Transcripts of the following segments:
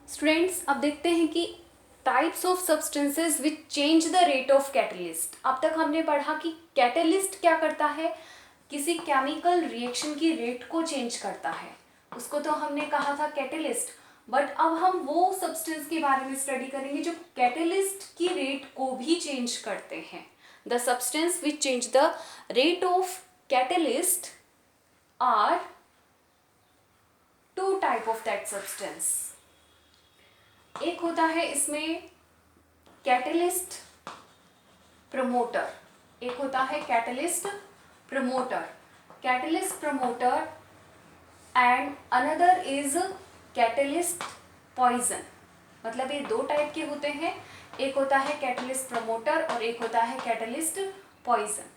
Students, अब देखते हैं कि types of substances which change the rate of catalyst. अब तक हमने पढ़ा कि कैटलिस्ट क्या करता है, किसी केमिकल रिएक्शन की रेट को चेंज करता है, उसको तो हमने कहा था कैटलिस्ट। बट अब हम वो सब्सटेंस के बारे में स्टडी करेंगे जो कैटलिस्ट की रेट को भी चेंज करते हैं। The substance which change the rate of catalyst are two type of that substance. एक होता है इसमें कैटलिस्ट प्रमोटर, एक होता है catalyst promoter, catalyst promoter and another is catalyst poison. मतलब ये दो टाइप के होते हैं, एक होता है कैटलिस्ट प्रमोटर और एक होता है कैटलिस्ट पॉइजन।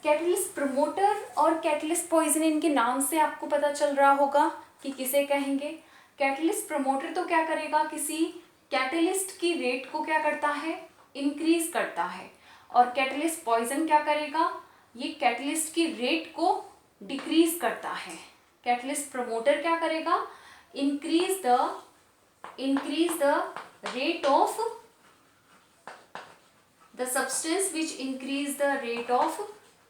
कैटलिस्ट प्रमोटर और कैटलिस्ट पॉइजन, इनके नाम से आपको पता चल रहा होगा कि किसे कहेंगे। कैटलिस्ट प्रमोटर तो क्या करेगा, किसी कैटलिस्ट की रेट को क्या करता है, इंक्रीज करता है। और कैटलिस्ट पॉइजन क्या करेगा, ये कैटलिस्ट की रेट को डिक्रीज करता है। कैटलिस्ट प्रमोटर क्या करेगा, increase the rate of the substance which increase the rate of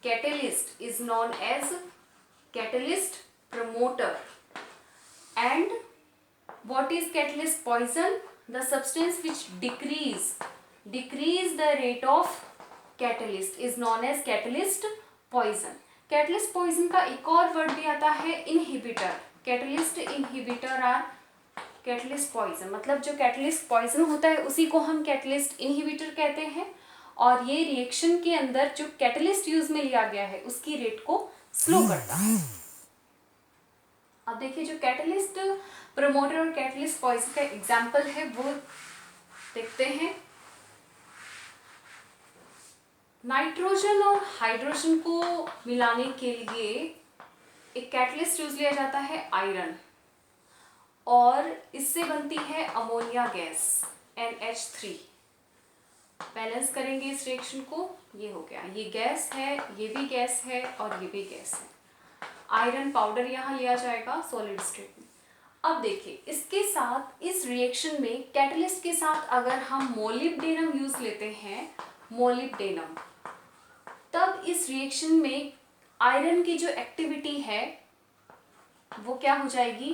catalyst is known as catalyst promoter. And what is catalyst poison? The substance which decrease the rate of catalyst is known as catalyst poison. Catalyst poison का एक और word भी आता है inhibitor. Catalyst inhibitor और catalyst poison, मतलब जो catalyst poison होता है उसी को हम catalyst inhibitor कहते हैं। और ये रिएक्शन के अंदर जो catalyst यूज में लिया गया है उसकी रेट को स्लो करता है। अब देखिए, जो कैटलिस्ट प्रमोटर और कैटलिस्ट पॉइजन का एग्जाम्पल है वो देखते हैं। नाइट्रोजन और हाइड्रोजन को मिलाने के लिए एक कैटलिस्ट यूज लिया जाता है आयरन, और इससे बनती है अमोनिया गैस NH3। बैलेंस करेंगे इस रिएक्शन को, ये हो गया, ये गैस है, ये भी गैस है और ये भी गैस है। आयरन पाउडर यहाँ लिया जाएगा सॉलिड स्टेट में। अब देखिए, इसके साथ इस रिएक्शन में कैटलिस्ट के साथ अगर हम मोलिब्डेनम यूज लेते हैं, मोलिब्डेनम, तब इस रिएक्शन में आयरन की जो एक्टिविटी है वो क्या हो जाएगी,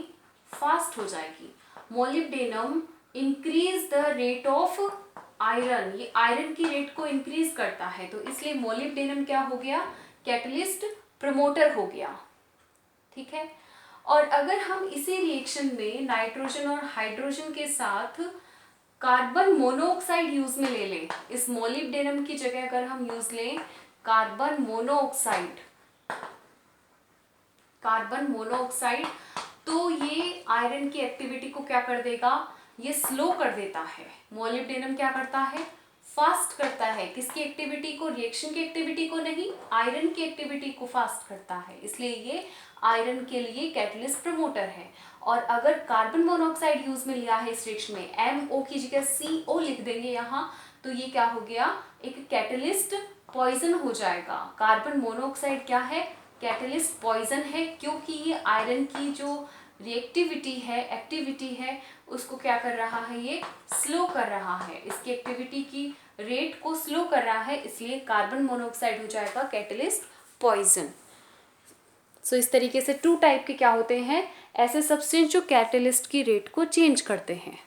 फास्ट हो जाएगी। Molybdenum increase the rate of iron, ये आयरन की रेट को इंक्रीज करता है, तो इसलिए मोलिब्डेनम क्या हो गया, कैटलिस्ट प्रमोटर हो गया। ठीक है। और अगर हम इसी रिएक्शन में नाइट्रोजन और हाइड्रोजन के साथ कार्बन मोनोऑक्साइड यूज में ले लें, इस मोलिब्डेनम की जगह अगर हम यूज लें कार्बन मोनोऑक्साइड, तो ये आयरन की एक्टिविटी को क्या कर देगा, ये स्लो कर देता है। मोलिब्डेनम क्या करता है, फास्ट करता है। किसकी एक्टिविटी को, रिएक्शन की एक्टिविटी को नहीं, आयरन की एक्टिविटी को फास्ट करता है, इसलिए ये आयरन के लिए कैटलिस्ट प्रमोटर है। और अगर कार्बन मोनोऑक्साइड यूज में लिया है इस रिएक्शन में, MO की जगह CO लिख देंगे यहाँ, तो ये क्या हो गया, एक कैटलिस्ट पॉइजन हो जाएगा। कार्बन मोनोऑक्साइड क्या है, कैटलिस्ट पॉइजन है, क्योंकि ये आयरन की जो रिएक्टिविटी है, एक्टिविटी है, उसको क्या कर रहा है, ये स्लो कर रहा है, इसकी एक्टिविटी की रेट को स्लो कर रहा है, इसलिए कार्बन मोनोऑक्साइड हो जाएगा कैटलिस्ट पॉइजन। सो इस तरीके से टू टाइप के क्या होते हैं, ऐसे सब्सटेंस जो कैटलिस्ट की रेट को चेंज करते हैं।